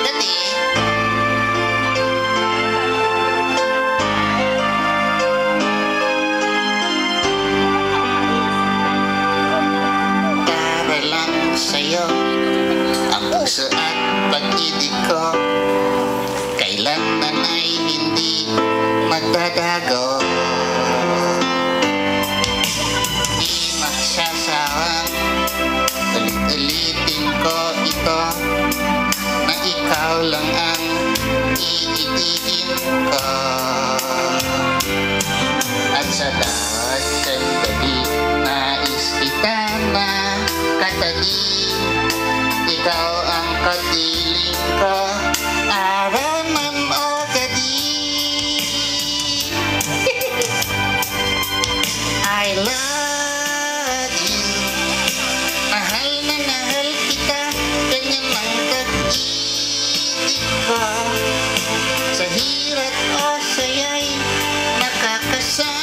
Dati. Para lang sa'yo ang puso at pag-ibig ko, kailanman ay hindi magbabago. Di magsasawang ulit-ulitin ko ito, na ikaw lang ang iibigin ko. At sa bawat sandali, nais kita na katabi, ikaw ang katiling ko, araw man o gabi. I love you, mahal na mahal kita, ganyan ang pag-ibig ko. Sa hirap o saya'y nakakasama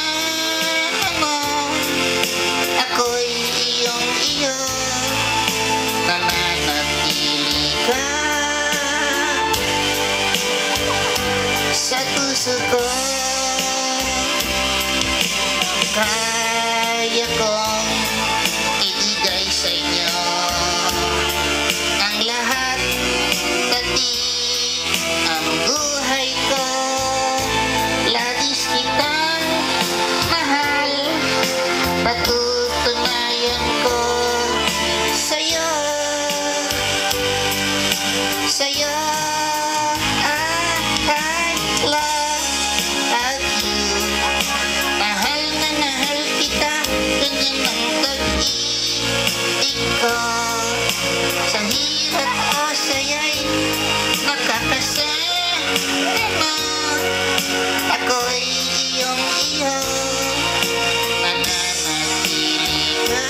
mo, ako'y iyong iyo, nananatili ka sa puso ko. Kaya kong ibigay sa inyo ang lahat, pati ang buhay ko. Labis kitang mahal, patutunayan ko sa'yo, sa'yo. I love you, mahal na mahal kita, ganyan ang pag-ibig ko. Sa hirap o saya'y nakakasama, ako'y iyong iyo, mananatili ka.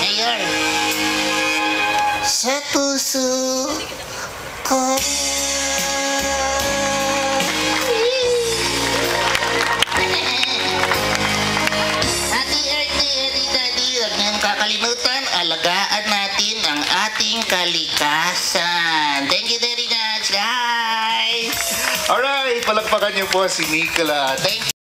Mayor, sa puso ko. Kakalimutan, alagaan natin ang ating kalikasan. Thank you very much, guys. Alright, palagpakan niyo po si Nicola. Thank you.